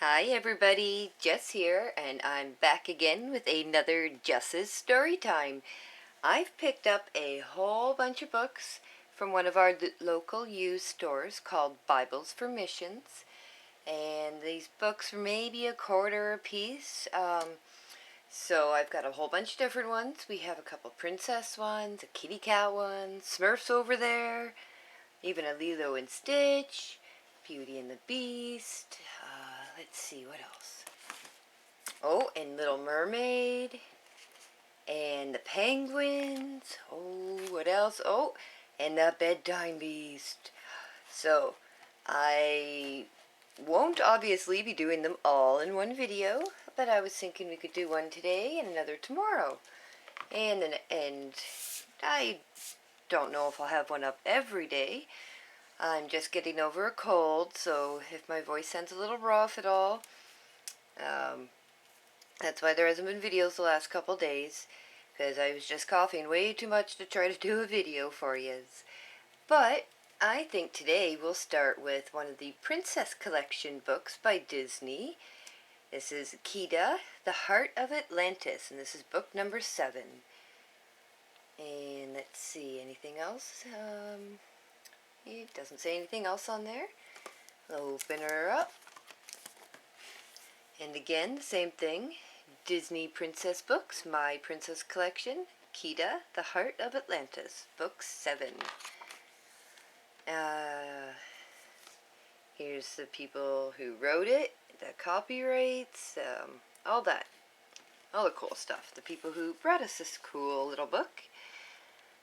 Hi everybody, Jess here, and I'm back again with another Jess's Story Time. I've picked up a whole bunch of books from one of our local used stores called Bibles for Missions, and these books are maybe a quarter a piece. So I've got a whole bunch of different ones. We have a couple princess ones, a kitty cat one, Smurfs over there, even a Lilo and Stitch, Beauty and the Beast. Let's see, what else? Oh, and Little Mermaid. And the Penguins. Oh, what else? Oh, and the Bedtime Beast. So, I won't obviously be doing them all in one video, but I was thinking we could do one today and another tomorrow. And I don't know if I'll have one up every day. I'm just getting over a cold, so if my voice sounds a little rough at all, that's why there hasn't been videos the last couple days, because I was just coughing way too much to try to do a video for yous. But I think today we'll start with one of the Princess Collection books by Disney. This is Kida, The Heart of Atlantis, and this is book number 7. And let's see, anything else? It doesn't say anything else on there. I'll open her up. And again, the same thing. Disney Princess Books, My Princess Collection, Kida, The Heart of Atlantis, Book 7. Here's the people who wrote it, the copyrights, all that. All the cool stuff. The people who brought us this cool little book.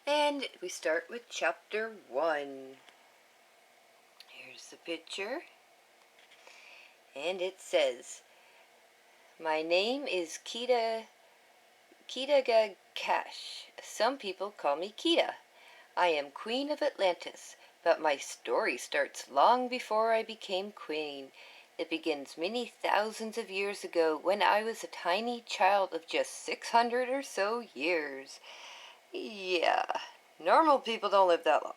And we start with chapter 1. Here's the picture. And it says, "My name is Kida Kash. Some people call me Kida. I am Queen of Atlantis, but my story starts long before I became queen. It begins many thousands of years ago when I was a tiny child of just 600 or so years. Yeah, normal people don't live that long.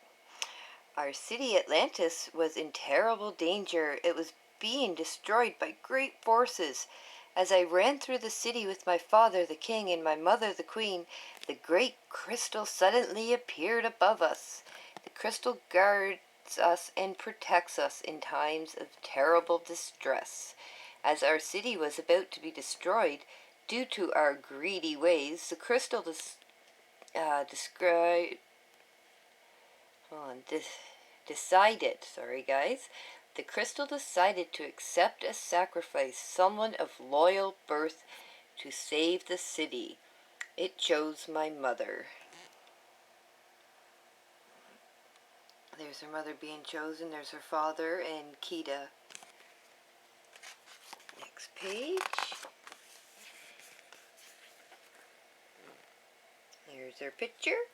Our city Atlantis was in terrible danger. It was being destroyed by great forces. As I ran through the city with my father the king and my mother the queen, the great crystal suddenly appeared above us. The crystal guards us and protects us in times of terrible distress. As our city was about to be destroyed due to our greedy ways, the crystal the crystal decided to accept as sacrifice someone of loyal birth to save the city. It chose my mother." There's her mother being chosen. There's her father and Kida. Next page. There's her picture.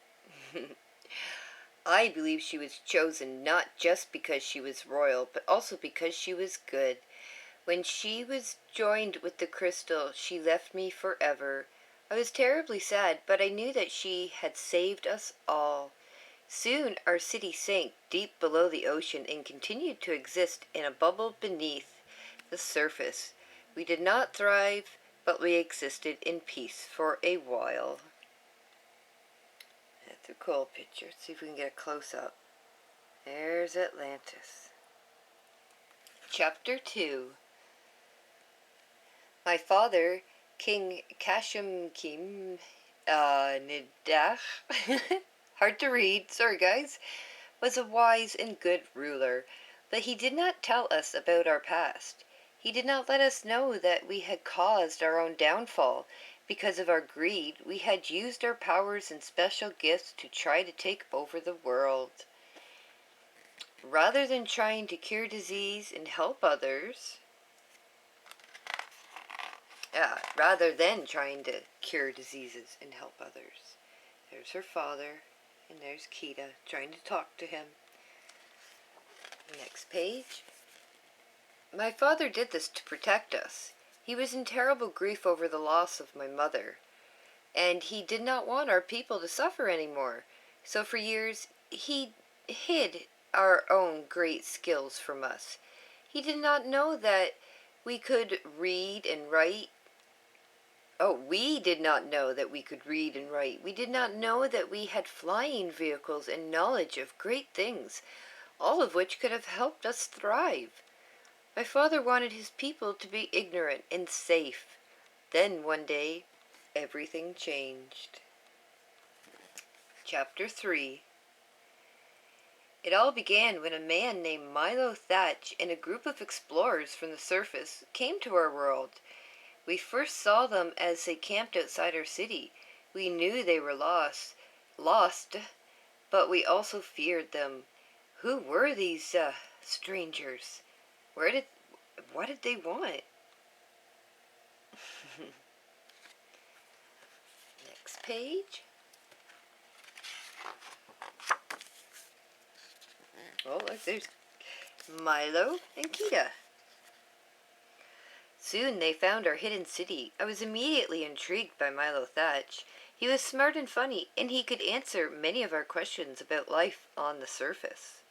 I believe she was chosen not just because she was royal, but also because she was good. When she was joined with the crystal, she left me forever. I was terribly sad, but I knew that she had saved us all. Soon our city sank deep below the ocean and continued to exist in a bubble beneath the surface. We did not thrive, but we existed in peace for a while. That's a cool picture. Let's see if we can get a close-up. There's Atlantis. Chapter 2. My father, King Kashekim, Nidach, hard to read, sorry guys, was a wise and good ruler, but he did not tell us about our past. He did not let us know that we had caused our own downfall. Because of our greed, we had used our powers and special gifts to try to take over the world. Rather than trying to cure disease and help others, There's her father, and there's Kida trying to talk to him. Next page. My father did this to protect us. He was in terrible grief over the loss of my mother, and he did not want our people to suffer anymore. So for years, he hid our own great skills from us. He did not know that We could read and write. Oh, we did not know that we could read and write. We did not know that we had flying vehicles and knowledge of great things, all of which could have helped us thrive. My father wanted his people to be ignorant and safe. Then one day, everything changed. Chapter 3. It all began when a man named Milo Thatch and a group of explorers from the surface came to our world. We first saw them as they camped outside our city. We knew they were lost, but we also feared them. Who were these strangers? What did they want? Next page. Oh, look, there's Milo and Kita. Soon they found our hidden city. I was immediately intrigued by Milo Thatch. He was smart and funny, and he could answer many of our questions about life on the surface.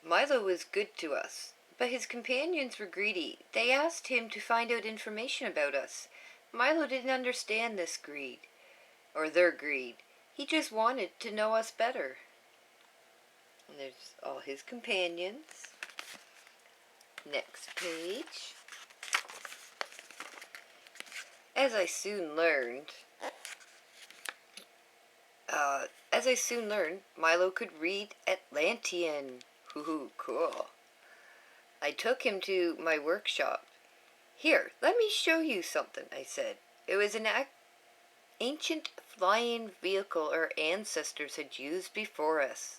Milo was good to us, but his companions were greedy. They asked him to find out information about us. Milo didn't understand this greed, or their greed. He just wanted to know us better. And there's all his companions. Next page. As I soon learned, Milo could read Atlantean. Hoo-hoo, cool. I took him to my workshop. Here, let me show you something, I said. It was an ancient flying vehicle our ancestors had used before us.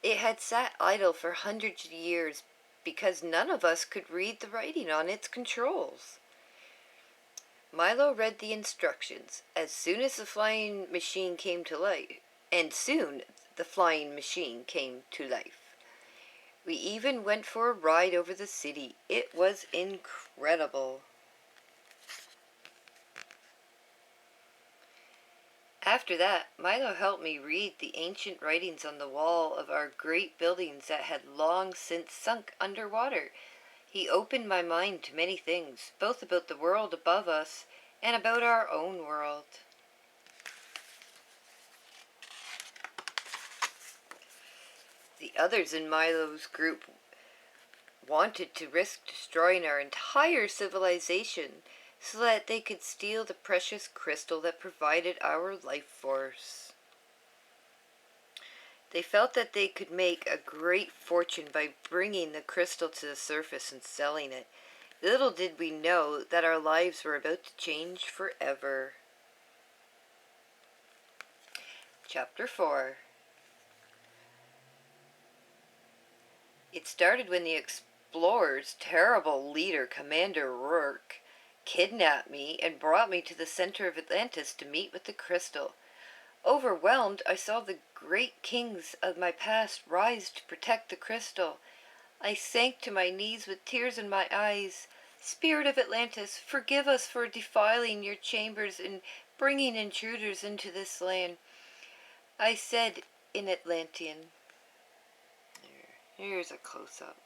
It had sat idle for hundreds of years because none of us could read the writing on its controls. Milo read the instructions as soon as the flying machine came to life, and soon the flying machine came to life. We even went for a ride over the city. It was incredible. After that, Milo helped me read the ancient writings on the wall of our great buildings that had long since sunk underwater. He opened my mind to many things, both about the world above us and about our own world. The others in Milo's group wanted to risk destroying our entire civilization so that they could steal the precious crystal that provided our life force. They felt that they could make a great fortune by bringing the crystal to the surface and selling it. Little did we know that our lives were about to change forever. Chapter 4. It started when the explorers' terrible leader, Commander Rourke, kidnapped me and brought me to the center of Atlantis to meet with the crystal. Overwhelmed, I saw the great kings of my past rise to protect the crystal. I sank to my knees with tears in my eyes. Spirit of Atlantis, forgive us for defiling your chambers and bringing intruders into this land. I said in Atlantean. Here's a close-up.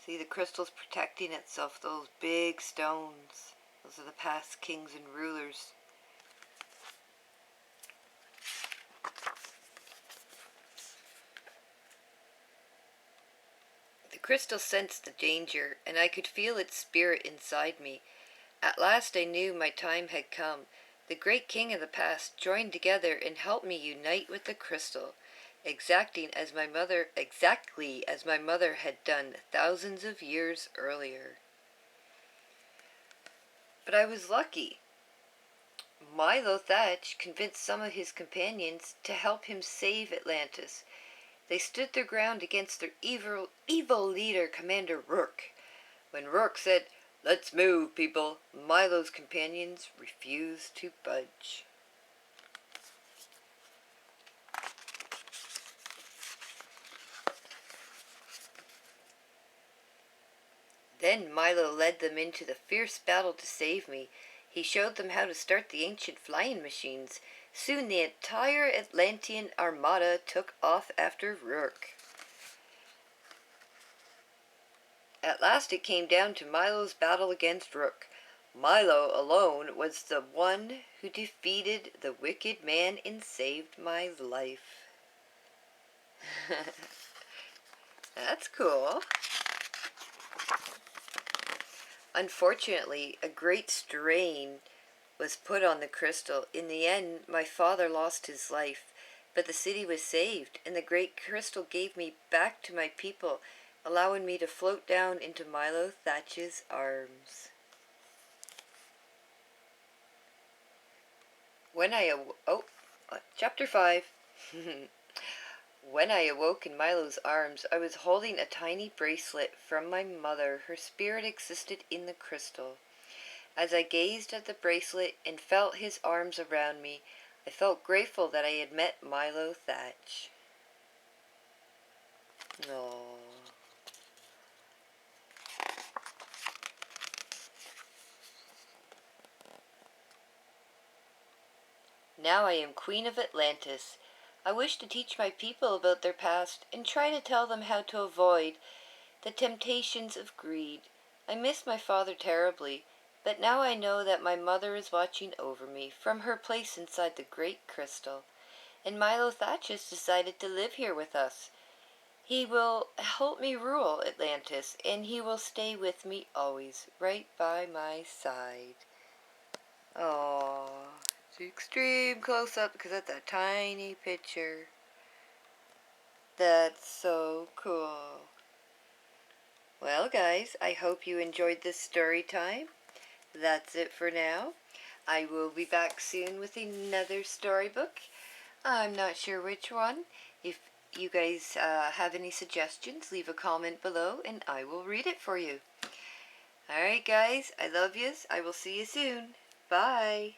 See, the crystal's protecting itself, those big stones. Those are the past kings and rulers. The crystal sensed the danger, and I could feel its spirit inside me. At last I knew my time had come. The great king of the past joined together and helped me unite with the crystal, exactly as my mother had done thousands of years earlier. But I was lucky. Milo Thatch convinced some of his companions to help him save Atlantis. They stood their ground against their evil leader, Commander Rourke. When Rourke said, "Let's move, people," Milo's companions refused to budge. Then Milo led them into the fierce battle to save me. He showed them how to start the ancient flying machines. Soon the entire Atlantean armada took off after Rourke. At last it came down to Milo's battle against Rook. Milo alone was the one who defeated the wicked man and saved my life. That's cool. Unfortunately, a great strain was put on the crystal. In the end, my father lost his life, but the city was saved, and the great crystal gave me back to my people, allowing me to float down into Milo Thatch's arms. When I Chapter 5. When I awoke in Milo's arms, I was holding a tiny bracelet from my mother. Her spirit existed in the crystal. As I gazed at the bracelet and felt his arms around me, I felt grateful that I had met Milo Thatch. Aww. Now I am Queen of Atlantis. I wish to teach my people about their past and try to tell them how to avoid the temptations of greed. I miss my father terribly, but now I know that my mother is watching over me from her place inside the great crystal, and Milo Thatch has decided to live here with us. He will help me rule Atlantis, and he will stay with me always, right by my side. Aww, it's extreme close up because that's a tiny picture. That's so cool. Well, guys, I hope you enjoyed this story time. That's it for now. I will be back soon with another storybook. I'm not sure which one. If you guys have any suggestions, leave a comment below and I will read it for you. Alright, guys, I love yous. I will see you soon. Bye.